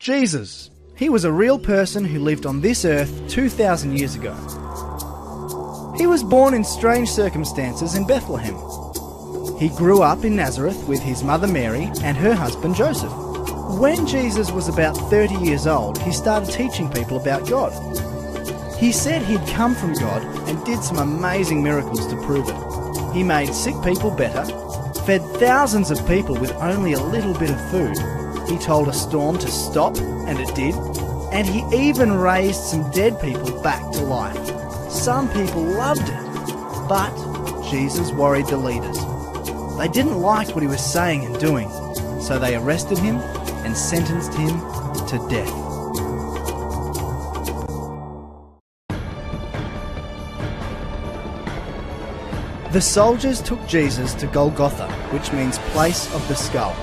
Jesus. He was a real person who lived on this earth 2,000 years ago. He was born in strange circumstances in Bethlehem. He grew up in Nazareth with his mother Mary and her husband Joseph. When Jesus was about 30 years old, he started teaching people about God. He said he'd come from God and did some amazing miracles to prove it. He made sick people better, fed thousands of people with only a little bit of food. He told a storm to stop, and it did. And he even raised some dead people back to life. Some people loved it, but Jesus worried the leaders. They didn't like what he was saying and doing, so they arrested him and sentenced him to death. The soldiers took Jesus to Golgotha, which means place of the skull.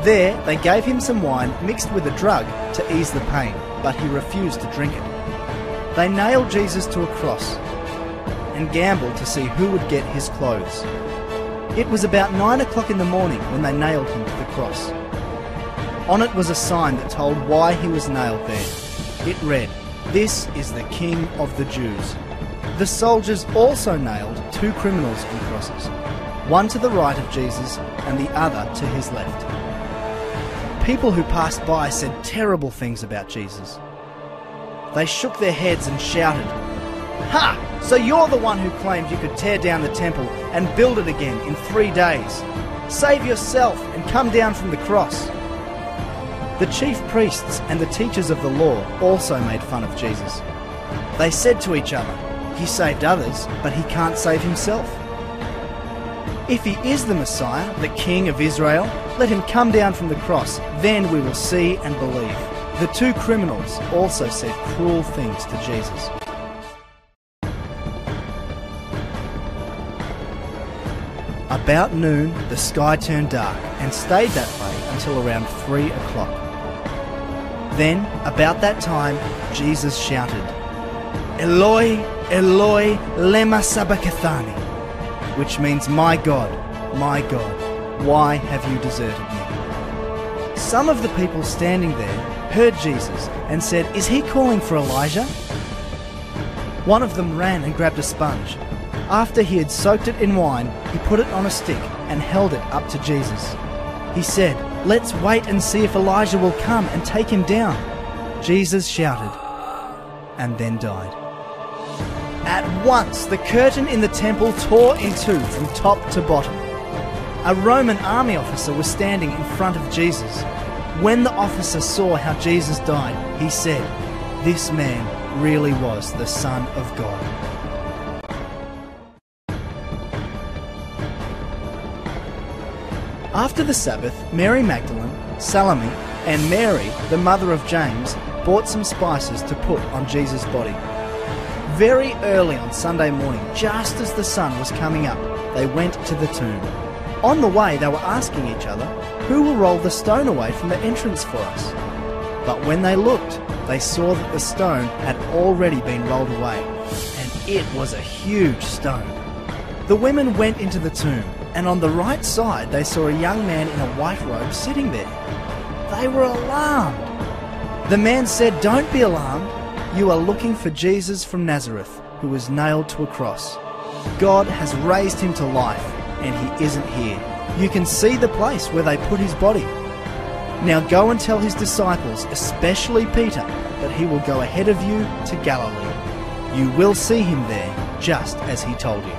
There, they gave him some wine mixed with a drug to ease the pain, but he refused to drink it. They nailed Jesus to a cross and gambled to see who would get his clothes. It was about 9 o'clock in the morning when they nailed him to the cross. On it was a sign that told why he was nailed there. It read, "This is the King of the Jews." The soldiers also nailed two criminals on crosses, one to the right of Jesus and the other to his left. People who passed by said terrible things about Jesus. They shook their heads and shouted, "Ha! So you're the one who claimed you could tear down the temple and build it again in 3 days. Save yourself and come down from the cross." The chief priests and the teachers of the law also made fun of Jesus. They said to each other, "He saved others, but he can't save himself. If he is the Messiah, the King of Israel, let him come down from the cross, then we will see and believe." The two criminals also said cruel things to Jesus. About noon, the sky turned dark and stayed that way until around 3 o'clock. Then, about that time, Jesus shouted, "Eloi, Eloi, lema sabachthani," which means, my God, why have you deserted me?" Some of the people standing there heard Jesus and said, "Is he calling for Elijah?" One of them ran and grabbed a sponge. After he had soaked it in wine, he put it on a stick and held it up to Jesus. He said, "Let's wait and see if Elijah will come and take him down." Jesus shouted and then died. At once, the curtain in the temple tore in two from top to bottom. A Roman army officer was standing in front of Jesus. When the officer saw how Jesus died, he said, "This man really was the Son of God." After the Sabbath, Mary Magdalene, Salome, and Mary, the mother of James, bought some spices to put on Jesus' body. Very early on Sunday morning, just as the sun was coming up, they went to the tomb. On the way, they were asking each other, "Who will roll the stone away from the entrance for us?" But when they looked, they saw that the stone had already been rolled away, and it was a huge stone. The women went into the tomb, and on the right side they saw a young man in a white robe sitting there. They were alarmed. The man said, "Don't be alarmed. You are looking for Jesus from Nazareth, who was nailed to a cross. God has raised him to life, and he isn't here. You can see the place where they put his body. Now go and tell his disciples, especially Peter, that he will go ahead of you to Galilee. You will see him there, just as he told you."